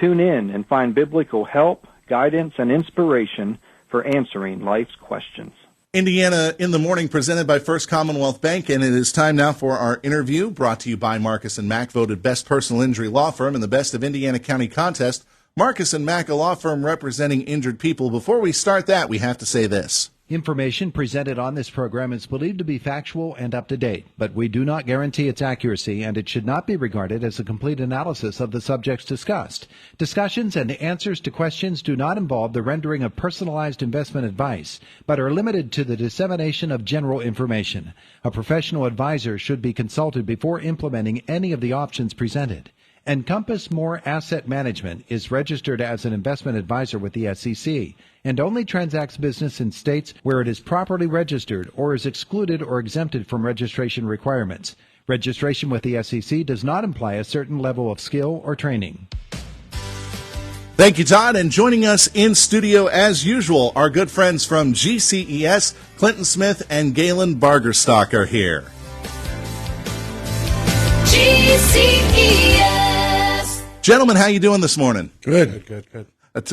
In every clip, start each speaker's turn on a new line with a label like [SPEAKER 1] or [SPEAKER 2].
[SPEAKER 1] Tune in and find biblical help, guidance, and inspiration for answering life's questions.
[SPEAKER 2] Indiana in the Morning, presented by First Commonwealth Bank, and it is time now for our interview, brought to you by Marcus & Mack, voted Best Personal Injury Law Firm in the Best of Indiana County contest. Marcus & Mack, a law firm representing injured people. Before we start that, we have to say this.
[SPEAKER 3] Information presented on this program is believed to be factual and up to date, but we do not guarantee its accuracy, and it should not be regarded as a complete analysis of the subjects discussed. Discussions and answers to questions do not involve the rendering of personalized investment advice, but are limited to the dissemination of general information. A professional advisor should be consulted before implementing any of the options presented. Encompass More Asset Management is registered as an investment advisor with the SEC and only transacts business in states where it is properly registered or is excluded or exempted from registration requirements. Registration with the SEC does not imply a certain level of skill or training.
[SPEAKER 2] Thank you, Todd. And joining us in studio, as usual, our good friends from GCES, Clinton Smith and Galen Bargerstock are here.
[SPEAKER 4] GCES.
[SPEAKER 2] Gentlemen, how you doing this morning?
[SPEAKER 5] Good.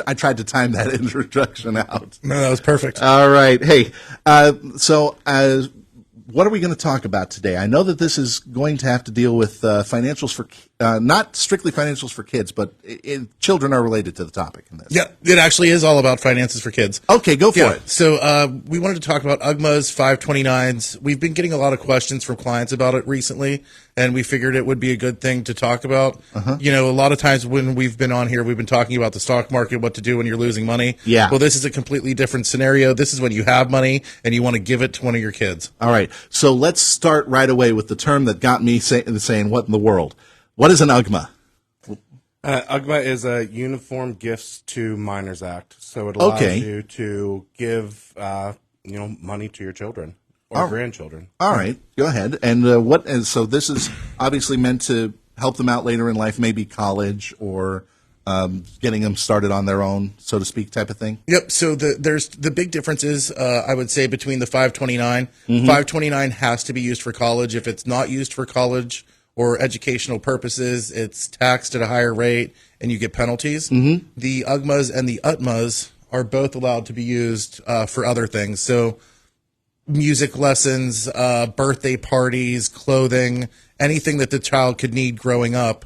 [SPEAKER 2] I tried to time that introduction out.
[SPEAKER 5] No, that was perfect.
[SPEAKER 2] All right. Hey, what are we going to talk about today? I know that this is going to have to deal with financials for, not strictly financials for kids, but children are related to the topic in this.
[SPEAKER 5] Yeah, it actually is all about finances for kids.
[SPEAKER 2] Okay, go for it.
[SPEAKER 5] So we wanted to talk about UGMAs, 529s. We've been getting a lot of questions from clients about it recently, and we figured it would be a good thing to talk about. You know, a lot of times when we've been on here, we've been talking about the stock market, what to do when you're losing money.
[SPEAKER 2] Yeah.
[SPEAKER 5] Well, this is a completely different scenario. This is when you have money and you want to give it to one of your kids.
[SPEAKER 2] All right. So let's start right away with the term that got me saying, what in the world? What is an UGMA?
[SPEAKER 6] UGMA is a Uniform Gifts to Minors Act. So it allows you to give money to your children or grandchildren.
[SPEAKER 2] All right. Go ahead. And so this is obviously meant to help them out later in life, maybe college or getting them started on their own, so to speak, type of thing?
[SPEAKER 5] Yep. So there's the big difference is, I would say, between the 529. 529 has to be used for college. If it's not used for college or educational purposes, it's taxed at a higher rate and you get penalties. The UGMAs and the UTMAs are both allowed to be used for other things. So music lessons, birthday parties, clothing, anything that the child could need growing up,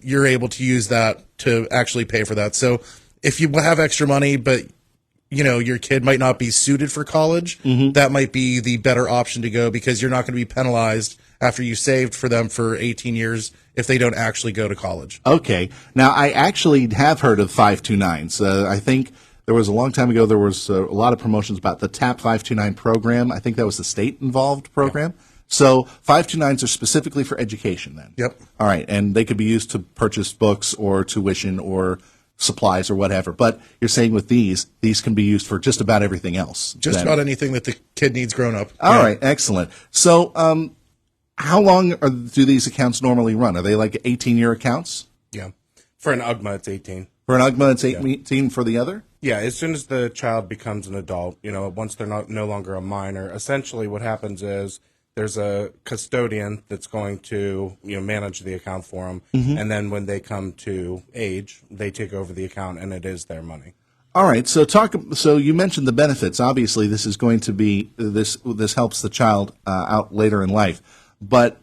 [SPEAKER 5] you're able to use that to actually pay for that. So if you have extra money, but your kid might not be suited for college, that might be the better option to go, because you're not going to be penalized after you saved for them for 18 years if they don't actually go to college.
[SPEAKER 2] Okay. Now, I actually have heard of 529s. I think there was a long time ago, there was a lot of promotions about the TAP 529 program. I think that was the state-involved program. Yeah. So 529s are specifically for education then?
[SPEAKER 5] Yep.
[SPEAKER 2] All right. And they could be used to purchase books or tuition or supplies or whatever. But you're saying with these can be used for just about everything else.
[SPEAKER 5] Just about anything that the kid needs grown up.
[SPEAKER 2] All right. Excellent. So how long do these accounts normally run? Are they like 18-year accounts?
[SPEAKER 6] Yeah. For an UGMA, it's 18.
[SPEAKER 2] For an UGMA, it's 18 for the other?
[SPEAKER 6] Yeah, as soon as the child becomes an adult, once they're no longer a minor, essentially what happens is there's a custodian that's going to manage the account for them, and then when they come to age, they take over the account, and it is their money.
[SPEAKER 2] All right. So you mentioned the benefits. Obviously, this is going to be this helps the child out later in life, but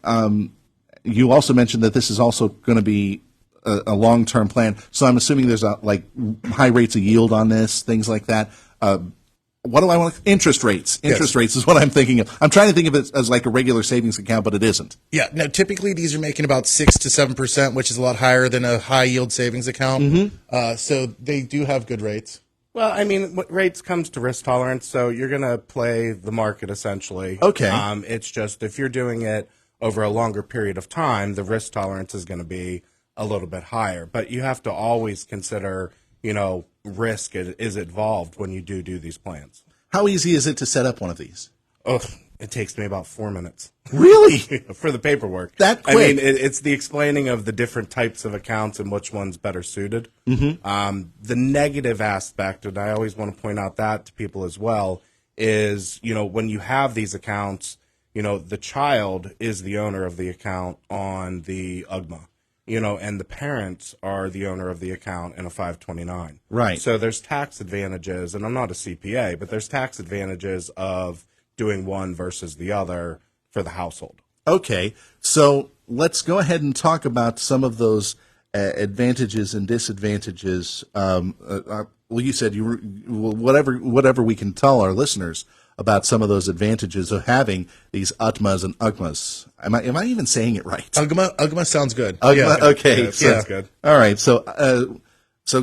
[SPEAKER 2] you also mentioned that this is also going to be a long-term plan. So I'm assuming there's high rates of yield on this, things like that. What do I want? Interest rates. Interest rates is what I'm thinking of. I'm trying to think of it as like a regular savings account, but it isn't.
[SPEAKER 5] Yeah. No, typically these are making about 6 to 7%, which is a lot higher than a high yield savings account. So they do have good rates.
[SPEAKER 6] Well, I mean, what rates comes to risk tolerance, so you're going to play the market essentially.
[SPEAKER 2] Okay.
[SPEAKER 6] It's just if you're doing it over a longer period of time, the risk tolerance is going to be a little bit higher. But you have to always consider, risk is involved when you do these plans.
[SPEAKER 2] How easy is it to set up one of these?
[SPEAKER 6] Oh, it takes me about 4 minutes.
[SPEAKER 2] Really?
[SPEAKER 6] For the paperwork.
[SPEAKER 2] That quick?
[SPEAKER 6] I mean, it's the explaining of the different types of accounts and which one's better suited. The negative aspect, and I always want to point out that to people as well, is, when you have these accounts, the child is the owner of the account on the UGMA. and the parents are the owner of the account in a 529.
[SPEAKER 2] Right.
[SPEAKER 6] So there's tax advantages, and I'm not a CPA, but there's tax advantages of doing one versus the other for the household.
[SPEAKER 2] Okay, so let's go ahead and talk about some of those advantages and disadvantages. Well, you said whatever we can tell our listeners about some of those advantages of having these UTMAs and UGMAs. Am I even saying it right?
[SPEAKER 5] UGMA sounds good.
[SPEAKER 2] UGMA,
[SPEAKER 5] Yeah.
[SPEAKER 2] okay,
[SPEAKER 6] Yeah, sounds good.
[SPEAKER 2] All right, so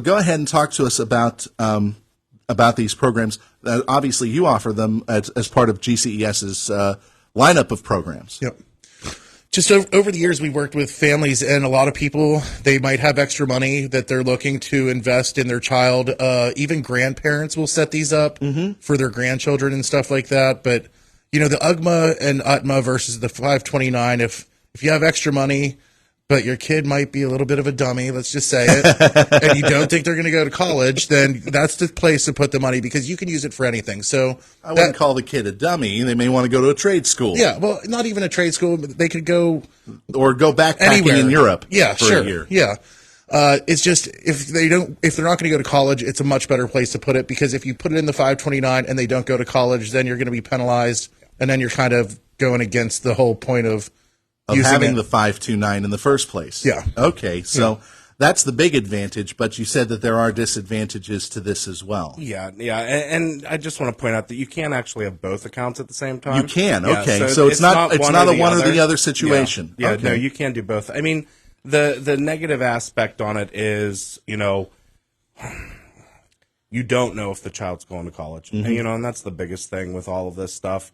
[SPEAKER 2] go ahead and talk to us about these programs. Obviously, you offer them as part of GCES's lineup of programs.
[SPEAKER 5] Yep. Just over the years, we've worked with families, and a lot of people, they might have extra money that they're looking to invest in their child. Even grandparents will set these up for their grandchildren and stuff like that. But, the UGMA and UTMA versus the 529, if you have extra money, but your kid might be a little bit of a dummy, let's just say it, and you don't think they're going to go to college, then that's the place to put the money because you can use it for anything. So
[SPEAKER 2] I wouldn't call the kid a dummy. They may want to go to a trade school.
[SPEAKER 5] Yeah, well, not even a trade school. But they could go
[SPEAKER 2] or go backpacking
[SPEAKER 5] anywhere
[SPEAKER 2] in Europe.
[SPEAKER 5] Yeah,
[SPEAKER 2] for
[SPEAKER 5] sure.
[SPEAKER 2] a year.
[SPEAKER 5] Yeah, it's just if they're not going to go to college, it's a much better place to put it because if you put it in the 529 and they don't go to college, then you're going to be penalized, and then you're kind of going against the whole point of
[SPEAKER 2] having the 529 in the first place.
[SPEAKER 5] Yeah.
[SPEAKER 2] Okay, so that's the big advantage, but you said that there are disadvantages to this as well.
[SPEAKER 6] Yeah, and I just want to point out that you can't actually have both accounts at the same time.
[SPEAKER 2] You can,
[SPEAKER 6] Yeah,
[SPEAKER 2] okay. So it's not a one or the other
[SPEAKER 6] Yeah,
[SPEAKER 2] situation.
[SPEAKER 6] yeah,
[SPEAKER 2] Okay.
[SPEAKER 6] no, you can do both. I mean, the negative aspect on it is, you don't know if the child's going to college. And, and that's the biggest thing with all of this stuff.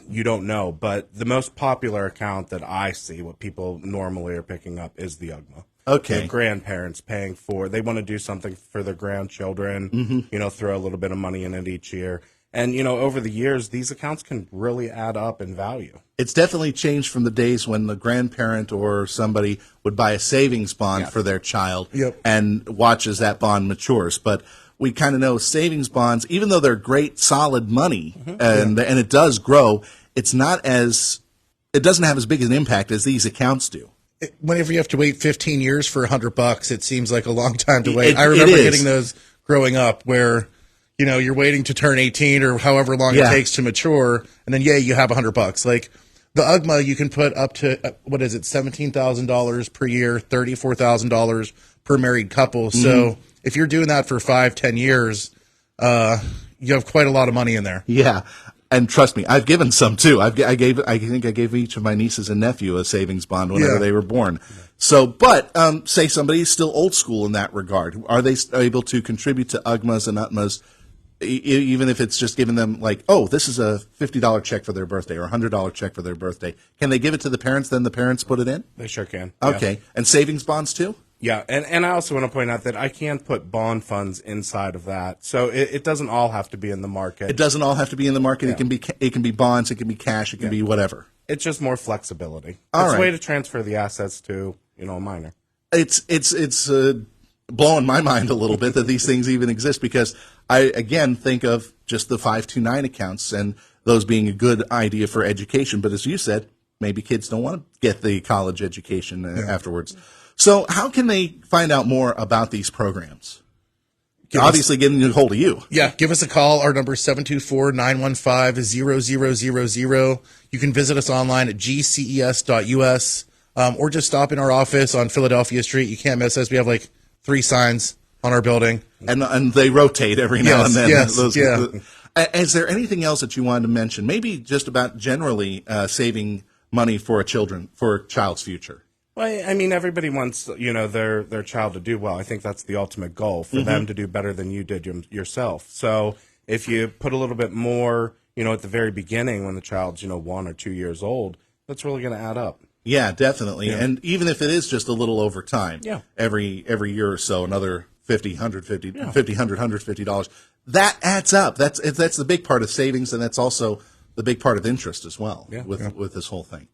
[SPEAKER 6] You don't know, but the most popular account that I see, what people normally are picking up, is the UGMA.
[SPEAKER 2] Okay.
[SPEAKER 6] The grandparents paying they want to do something for their grandchildren, throw a little bit of money in it each year. And, over the years, these accounts can really add up in value.
[SPEAKER 2] It's definitely changed from the days when the grandparent or somebody would buy a savings bond for their child and watch as that bond matures. But we kind of know savings bonds, even though they're great, solid money, and it does grow, it doesn't have as big an impact as these accounts do.
[SPEAKER 5] Whenever you have to wait 15 years for $100, it seems like a long time to wait.
[SPEAKER 2] I
[SPEAKER 5] remember getting those growing up where, you're waiting to turn 18 or however long it takes to mature, and then, you have $100. Like the UGMA, you can put up to, $17,000 per year, $34,000 per married couple. So if you're doing that for 5-10 years, you have quite a lot of money in there.
[SPEAKER 2] Yeah. And trust me, I've given some too. I think I gave each of my nieces and nephew a savings bond whenever they were born. So, but say somebody's still old school in that regard. Are they able to contribute to UGMAs and UTMAs, even if it's just giving them like, oh, this is a $50 check for their birthday or a $100 check for their birthday? Can they give it to the parents, then the parents put it in?
[SPEAKER 6] They sure can.
[SPEAKER 2] Okay.
[SPEAKER 6] Yeah.
[SPEAKER 2] And savings bonds too?
[SPEAKER 6] Yeah, and I also want to point out that I can put bond funds inside of that, so it doesn't all have to be in the market.
[SPEAKER 2] It doesn't all have to be in the market.
[SPEAKER 6] Yeah.
[SPEAKER 2] It can be bonds. It can be cash. It can be whatever.
[SPEAKER 6] It's just more flexibility.
[SPEAKER 2] All
[SPEAKER 6] it's
[SPEAKER 2] right.
[SPEAKER 6] a way to transfer the assets to a minor.
[SPEAKER 2] It's blowing my mind a little bit that these things even exist because I again think of just the 529 accounts and those being a good idea for education. But as you said, maybe kids don't want to get the college education afterwards. So how can they find out more about these programs? Obviously getting a hold of you.
[SPEAKER 5] Yeah, give us a call. Our number is 724-915-0000. You can visit us online at gces.us or just stop in our office on Philadelphia Street. You can't miss us. We have like 3 signs on our building.
[SPEAKER 2] And they rotate every now and then.
[SPEAKER 5] Yes,
[SPEAKER 2] Is there anything else that you wanted to mention? Maybe just about generally saving money for a child's future.
[SPEAKER 6] Well, I mean, everybody wants, their child to do well. I think that's the ultimate goal, for them to do better than you did yourself. So if you put a little bit more, at the very beginning when the child's, 1 or 2 years old, that's really going to add up.
[SPEAKER 2] Yeah, definitely. Yeah. And even if it is just a little over time, every year or so, another $50, $150, that adds up. That's the big part of savings, and that's also the big part of interest as well with this whole thing.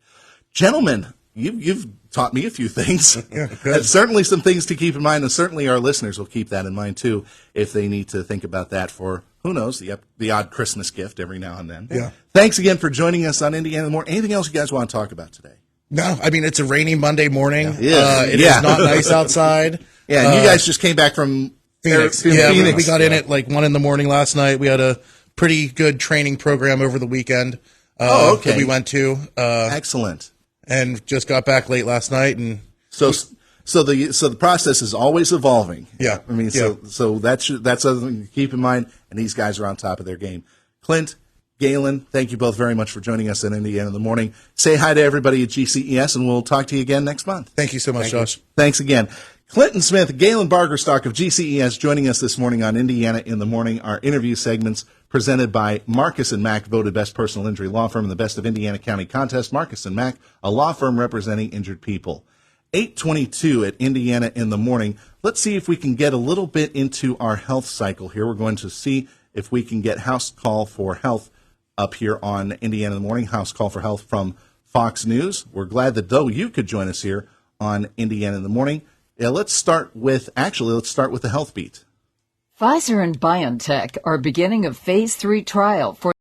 [SPEAKER 2] Gentlemen, you've taught me a few things. And certainly some things to keep in mind, and certainly our listeners will keep that in mind too if they need to think about that for, who knows, the odd Christmas gift every now and then.
[SPEAKER 5] Yeah.
[SPEAKER 2] Thanks again for joining us on Indiana More. Anything else you guys want to talk about today?
[SPEAKER 5] No, I mean, it's a rainy Monday morning.
[SPEAKER 2] Yeah.
[SPEAKER 5] It is not nice outside.
[SPEAKER 2] Yeah, and you guys just came back from
[SPEAKER 5] Phoenix.
[SPEAKER 2] Phoenix.
[SPEAKER 5] We got in at like 1 a.m. last night. We had a pretty good training program over the weekend.
[SPEAKER 2] Okay.
[SPEAKER 5] That we went to.
[SPEAKER 2] Excellent.
[SPEAKER 5] And just got back late last night. And
[SPEAKER 2] So the process is always evolving.
[SPEAKER 5] Yeah.
[SPEAKER 2] I mean, so that's something to keep in mind, and these guys are on top of their game. Clint, Galen, thank you both very much for joining us in Indiana in the Morning. Say hi to everybody at GCES, and we'll talk to you again next month.
[SPEAKER 5] Thank you so much, Josh.
[SPEAKER 2] Thanks again. Clinton Smith, Galen Bargerstock of GCES joining us this morning on Indiana in the Morning. Our interview segments presented by Marcus & Mack, voted best personal injury law firm in the Best of Indiana County contest. Marcus & Mack, a law firm representing injured people. 8:22 at Indiana in the Morning. Let's see if we can get a little bit into our health cycle here. We're going to see if we can get House Call for Health up here on Indiana in the Morning, House Call for Health from Fox News. We're glad that, though, you could join us here on Indiana in the Morning. Yeah, let's start with the health beat.
[SPEAKER 4] Pfizer and BioNTech are beginning a phase 3 trial for